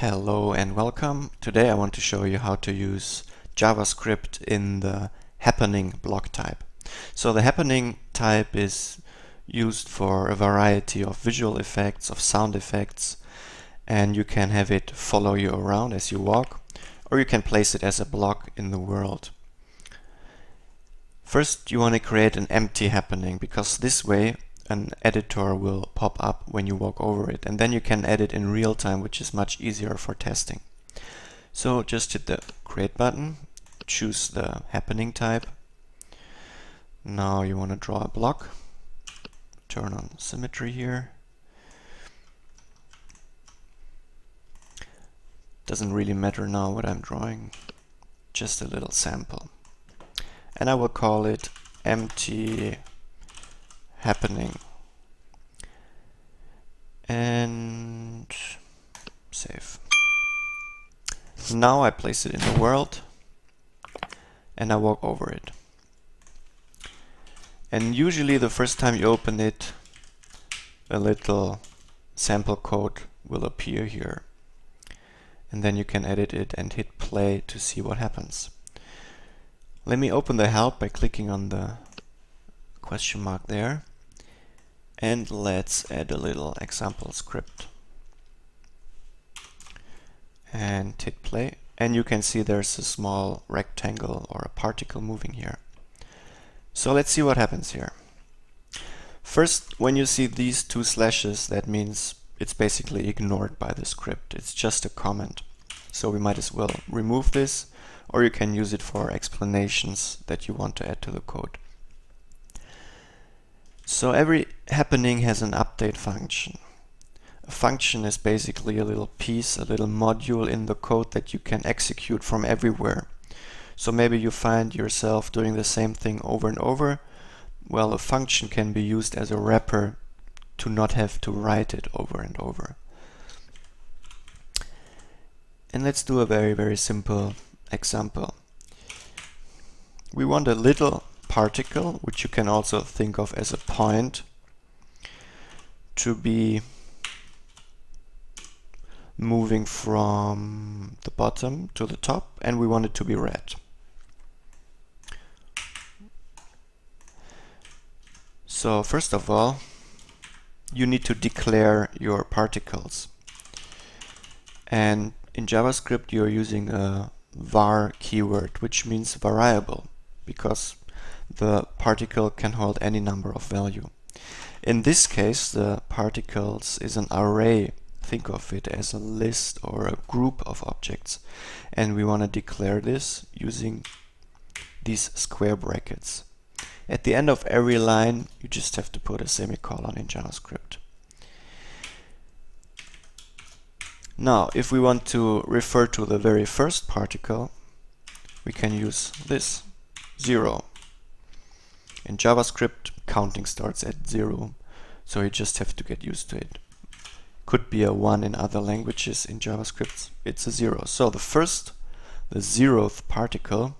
Hello and welcome. Today I want to show you how to use JavaScript in the happening block type. So the happening type is used for a variety of visual effects, of sound effects, and you can have it follow you around as you walk, or you can place it as a block in the world. First, you want to create an empty happening, because this way an editor will pop up when you walk over it, and then you can edit in real time, which is much easier for testing. So just hit the create button, choose the happening type. Now you want to draw a block, turn on symmetry here. Doesn't really matter now what I'm drawing, just a little sample. And I will call it empty happening and save. Now I place it in the world and I walk over it. And usually the first time you open it, a little sample code will appear here. And then you can edit it and hit play to see what happens. Let me open the help by clicking on the question mark there. And let's add a little example script. And hit play. And you can see there's a small rectangle or a particle moving here. So let's see what happens here. First, when you see these two slashes, that means it's basically ignored by the script. It's just a comment. So we might as well remove this, or you can use it for explanations that you want to add to the code. So every happening has an update function. A function is basically a little piece, a little module in the code that you can execute from everywhere. So maybe you find yourself doing the same thing over and over. Well, a function can be used as a wrapper to not have to write it over and over. And let's do a very simple example. We want a little particle, which you can also think of as a point, to be moving from the bottom to the top, and we want it to be red. So first of all, you need to declare your particles. And in JavaScript you're using a var keyword, which means variable, because the particle can hold any number of value. In this case, the particles is an array. Think of it as a list or a group of objects. And we want to declare this using these square brackets. At the end of every line, you just have to put a semicolon in JavaScript. Now, if we want to refer to the very first particle, we can use this, 0. In JavaScript, counting starts at 0, so you just have to get used to it. Could be a 1 in other languages. In JavaScript, it's a 0. So the 0th particle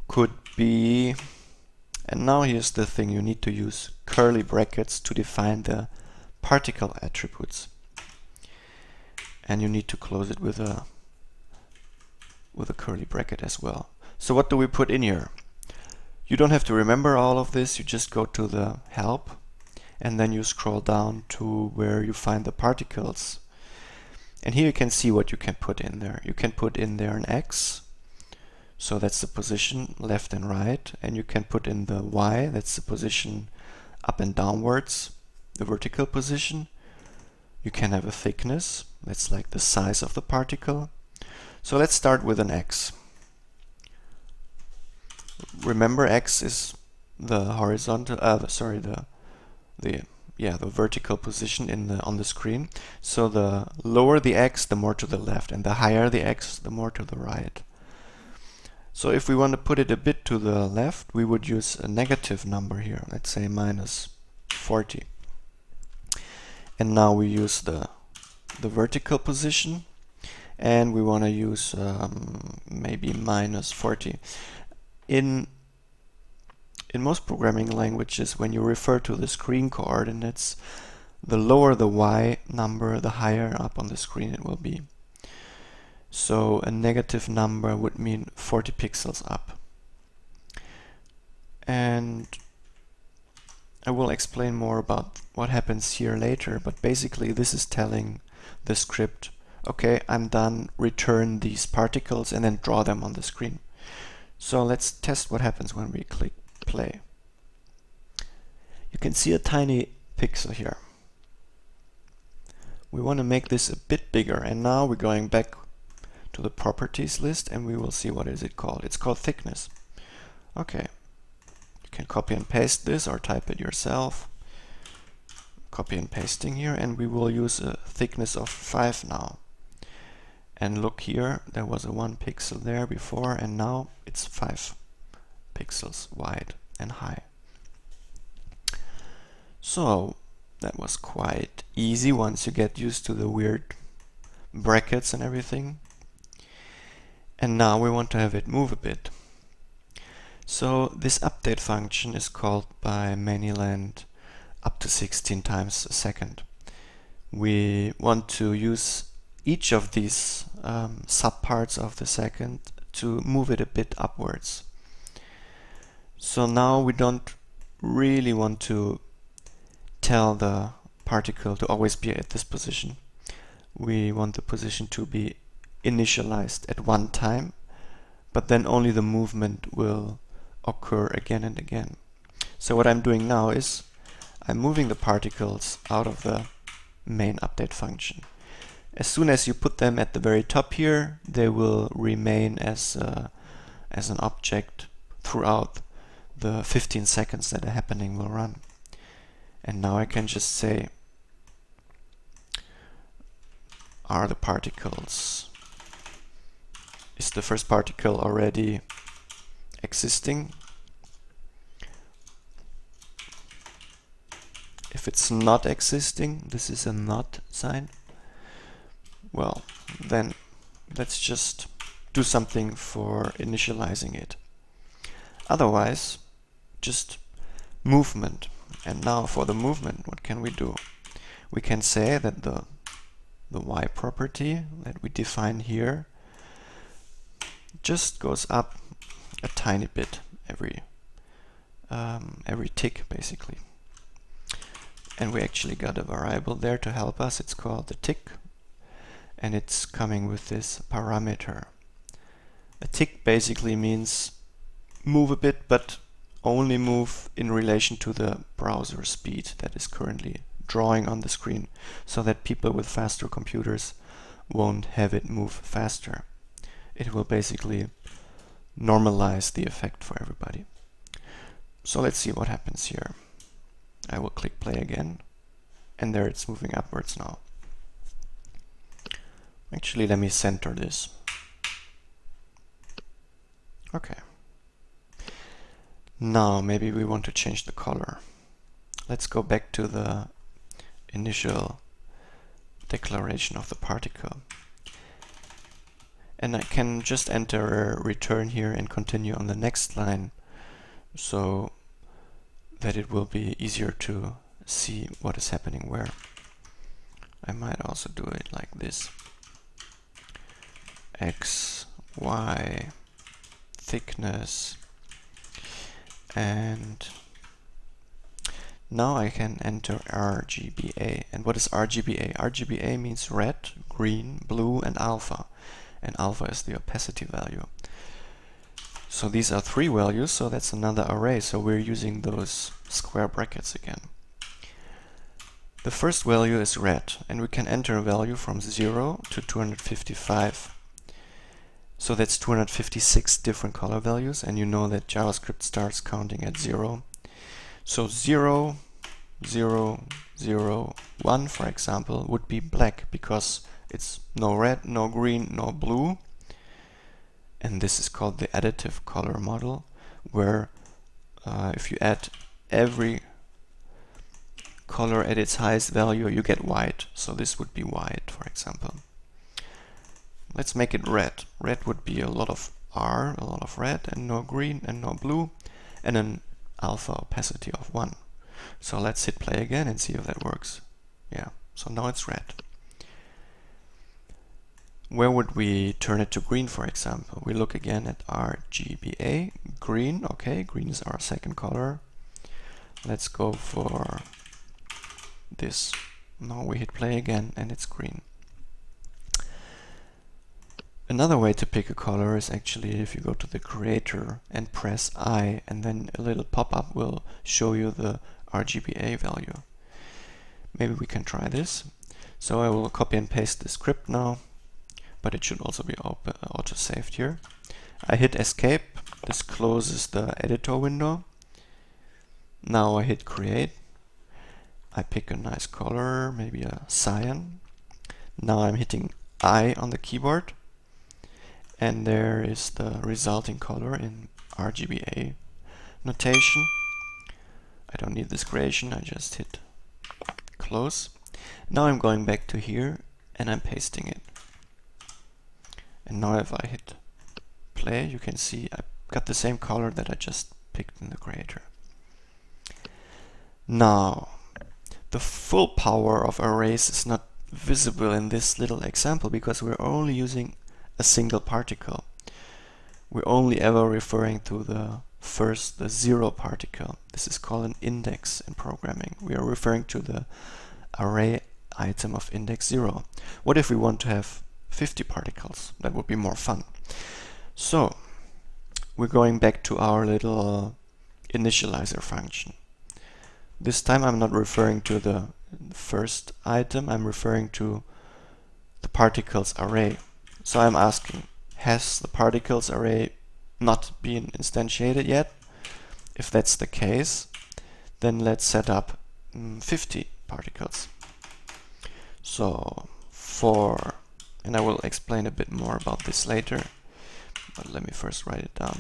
could be, and now here's the thing, you need to use curly brackets to define the particle attributes. And you need to close it with a curly bracket as well. So what do we put in here? You don't have to remember all of this, you just go to the help and then you scroll down to where you find the particles. And here you can see what you can put in there. You can put in there an X, so that's the position left and right, and you can put in the Y, that's the position up and downwards, the vertical position. You can have a thickness, that's like the size of the particle. So let's start with an X. Remember, X is the horizontal, the vertical position on the screen. So the lower the X, the more to the left, and the higher the X, the more to the right. So if we want to put it a bit to the left, we would use a negative number here, let's say -40. And now we use the vertical position, and we want to use maybe -40. In most programming languages, when you refer to the screen coordinates, the lower the Y number, the higher up on the screen it will be. So a negative number would mean 40 pixels up. And I will explain more about what happens here later, but basically this is telling the script, okay, I'm done, return these particles and then draw them on the screen. So let's test what happens when we click play. You can see a tiny pixel here. We want to make this a bit bigger, and now we're going back to the properties list and we will see what is it called. It's called thickness. Okay, you can copy and paste this or type it yourself. Copy and pasting here, and we will use a thickness of 5 now. And look here, there was a 1 pixel there before, and now it's 5 pixels wide and high. So that was quite easy once you get used to the weird brackets and everything. And now we want to have it move a bit. So this update function is called by Manyland up to 16 times a second. We want to use each of these subparts of the second to move it a bit upwards. So now we don't really want to tell the particle to always be at this position. We want the position to be initialized at one time, but then only the movement will occur again and again. So what I'm doing now is I'm moving the particles out of the main update function. As soon as you put them at the very top here, they will remain as an object throughout the 15 seconds that the happening will run. And now I can just say, are the particles, is the first particle already existing? If it's not existing, this is a not sign. Well, then let's just do something for initializing it. Otherwise, just movement. And now for the movement, what can we do? We can say that the Y property that we define here just goes up a tiny bit every tick, basically. And we actually got a variable there to help us. It's called the tick, and it's coming with this parameter. A tick basically means move a bit, but only move in relation to the browser speed that is currently drawing on the screen, so that people with faster computers won't have it move faster. It will basically normalize the effect for everybody. So let's see what happens here. I will click play again, and there it's moving upwards now. Actually, let me center this. Okay. Now maybe we want to change the color. Let's go back to the initial declaration of the particle. And I can just enter a return here and continue on the next line, so that it will be easier to see what is happening where. I might also do it like this. X, Y, thickness, and now I can enter RGBA. And what is RGBA? RGBA means red, green, blue, and alpha. And alpha is the opacity value. So these are 3 values, so that's another array. So we're using those square brackets again. The first value is red, and we can enter a value from 0 to 255. So that's 256 different color values, and you know that JavaScript starts counting at 0. So 0, 0, 0, 1, for example, would be black, because it's no red, no green, no blue. And this is called the additive color model, where if you add every color at its highest value, you get white. So this would be white, for example. Let's make it red. Red would be a lot of R, a lot of red, and no green and no blue, and an alpha opacity of 1. So let's hit play again and see if that works. Yeah, so now it's red. Where would we turn it to green, for example? We look again at RGBA, green. Okay, green is our second color. Let's go for this. Now we hit play again and it's green. Another way to pick a color is actually if you go to the creator and press I, and then a little pop-up will show you the RGBA value. Maybe we can try this. So I will copy and paste the script now, but it should also be auto-saved here. I hit escape. This closes the editor window. Now I hit create. I pick a nice color, maybe a cyan. Now I'm hitting I on the keyboard, and there is the resulting color in RGBA notation. I don't need this creation, I just hit close. Now I'm going back to here and I'm pasting it. And now if I hit play, you can see I got the same color that I just picked in the creator. Now, the full power of arrays is not visible in this little example because we're only using a single particle. We're only ever referring to the zero particle. This is called an index in programming. We are referring to the array item of index 0. What if we want to have 50 particles? That would be more fun. So we're going back to our little initializer function. This time I'm not referring to the first item, I'm referring to the particles array. So I'm asking, has the particles array not been instantiated yet? If that's the case, then let's set up 50 particles. So and I will explain a bit more about this later, but let me first write it down.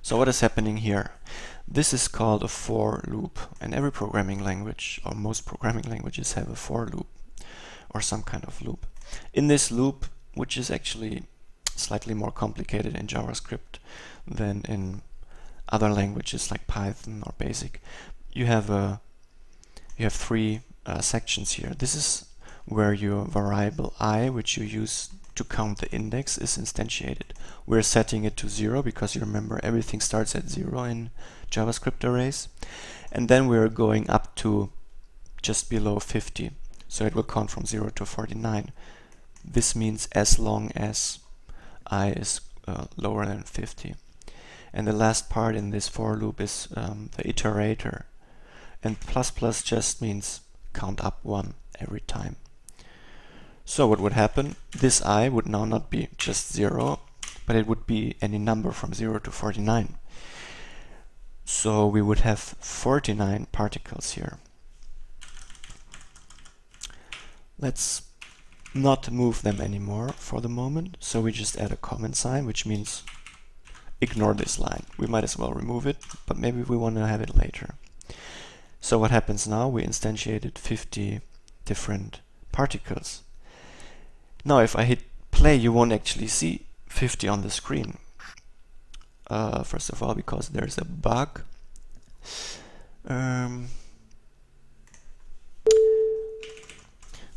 So what is happening here? This is called a for loop, and every programming language, or most programming languages, have a for loop or some kind of loop. In this loop, which is actually slightly more complicated in JavaScript than in other languages like Python or Basic, you have three sections here. This is where your variable I, which you use to count the index, is instantiated. We're setting it to 0 because you remember everything starts at 0 in JavaScript arrays. And then we're going up to just below 50. So it will count from 0 to 49. This means as long as I is lower than 50. And the last part in this for loop is the iterator. And plus plus just means count up 1 every time. So what would happen? This I would now not be just 0, but it would be any number from 0 to 49. So we would have 49 particles here. Let's not move them anymore for the moment. So we just add a comment sign, which means ignore this line. We might as well remove it, but maybe we want to have it later. So what happens now? We instantiated 50 different particles. Now if I hit play, you won't actually see 50 on the screen. First of all, because there's a bug.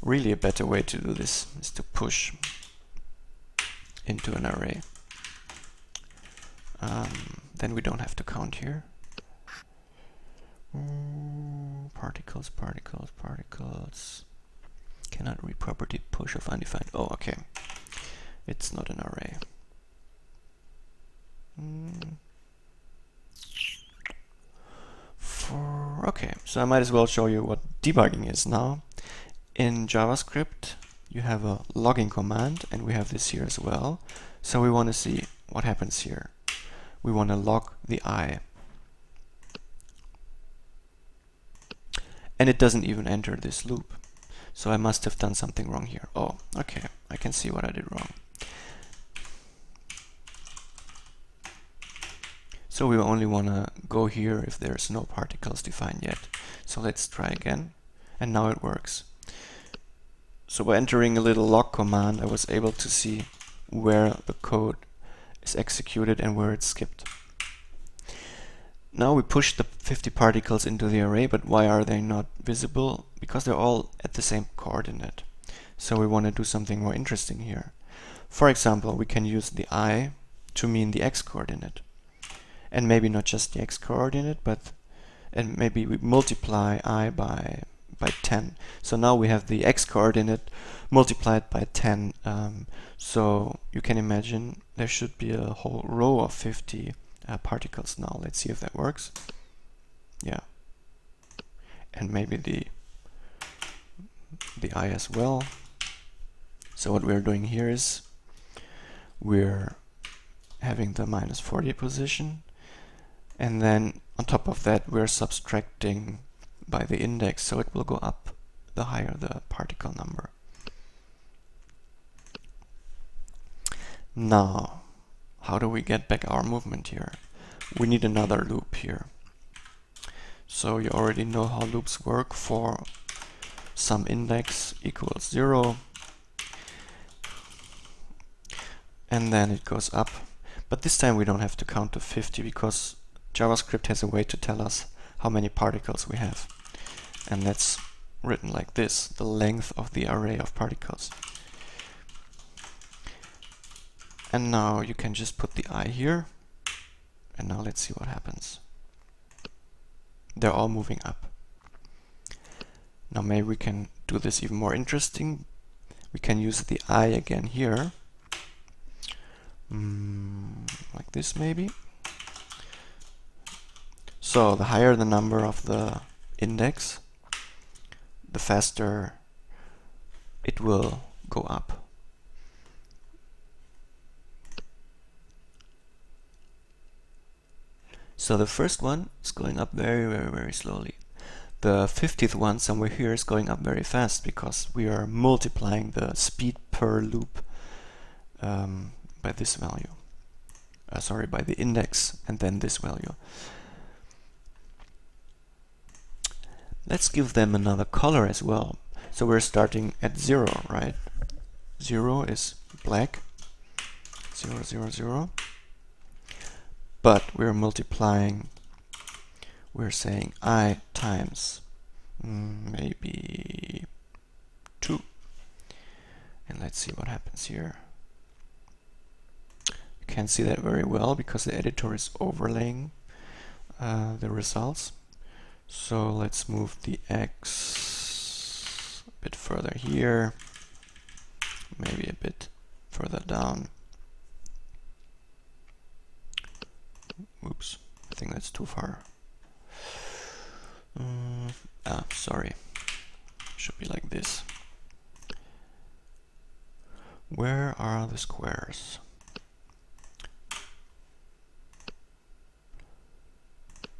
Really a better way to do this is to push into an array. Then we don't have to count here. Particles, particles, particles. Cannot read property push of undefined. Oh, okay. It's not an array. Okay, so I might as well show you what debugging is now. In JavaScript, you have a logging command, and we have this here as well. So we want to see what happens here. We want to log the I. And it doesn't even enter this loop. So I must have done something wrong here. Oh, okay, I can see what I did wrong. So we only want to go here if there's no particles defined yet. So let's try again, and now it works. So by entering a little log command, I was able to see where the code is executed and where it's skipped. Now we push the 50 particles into the array, but why are they not visible? Because they're all at the same coordinate. So we want to do something more interesting here. For example, we can use the I to mean the x coordinate. And maybe not just the x coordinate, and maybe we multiply I by 10. So now we have the x coordinate multiplied by 10. So you can imagine there should be a whole row of 50 particles now. Let's see if that works. Yeah. And maybe the I as well. So what we're doing here is we're having the minus 40 position, and then on top of that we're subtracting by the index, so it will go up the higher the particle number. Now, how do we get back our movement here? We need another loop here. So you already know how loops work. For some index equals 0, and then it goes up. But this time we don't have to count to 50 because JavaScript has a way to tell us how many particles we have. And that's written like this, the length of the array of particles. And now you can just put the I here. And now let's see what happens. They're all moving up. Now maybe we can do this even more interesting. We can use the I again here. Like this maybe. So the higher the number of the index, the faster it will go up. So the first one is going up very slowly. The 50th one somewhere here is going up very fast because we are multiplying the speed per loop by this value. Sorry, by the index and then this value. Let's give them another color as well. So we're starting at 0, right? 0 is black. 0, 0, 0. But we're multiplying, we're saying I times maybe 2. And let's see what happens here. You can't see that very well because the editor is overlaying the results. So let's move the X a bit further here, maybe a bit further down. Oops, I think that's too far. Sorry, should be like this. Where are the squares?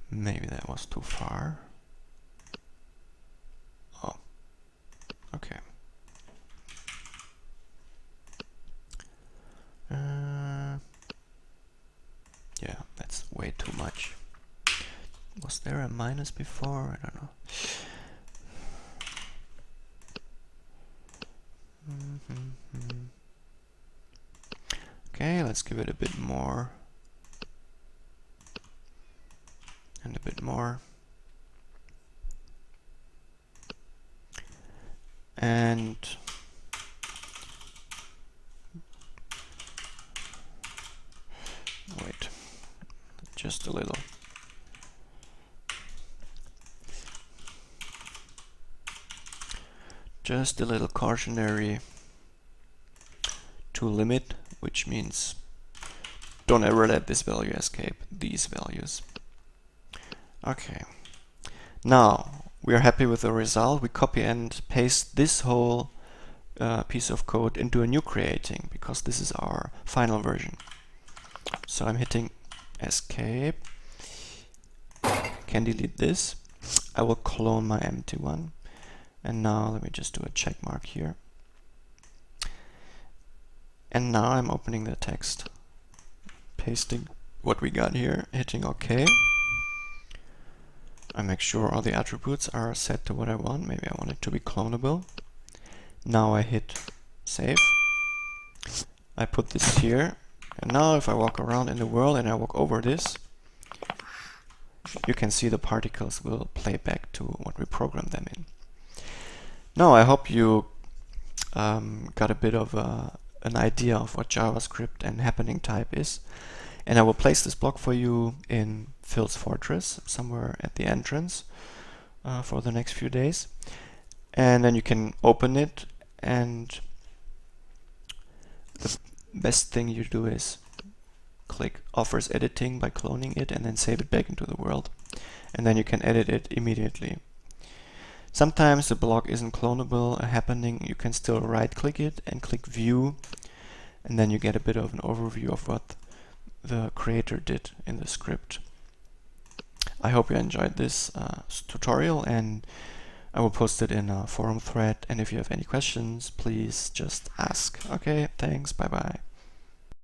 Maybe that was too far. Oh, okay. Yeah, that's way too much. Was there a minus before? I don't know. Okay, let's give it a bit more. And a bit more. And wait, just a little. Just a little cautionary to limit, which means don't ever let this value escape these values. Okay, now we are happy with the result. We copy and paste this whole piece of code into a new creating because this is our final version. So I'm hitting escape, can delete this. I will clone my empty one. And now let me just do a check mark here. And now I'm opening the text, pasting what we got here, hitting OK. I make sure all the attributes are set to what I want. Maybe I want it to be clonable. Now I hit save. I put this here, and now if I walk around in the world and I walk over this, you can see the particles will play back to what we programmed them in. Now I hope you got a bit of an idea of what JavaScript and happening type is, and I will place this block for you in Phil's Fortress somewhere at the entrance for the next few days, and then you can open it, and the best thing you do is click offers editing by cloning it and then save it back into the world, and then you can edit it immediately. Sometimes the block isn't clonable, a happening, you can still right click it and click view, and then you get a bit of an overview of what the creator did in the script. I hope you enjoyed this tutorial, and I will post it in a forum thread, and if you have any questions, please just ask. Okay, thanks, bye bye.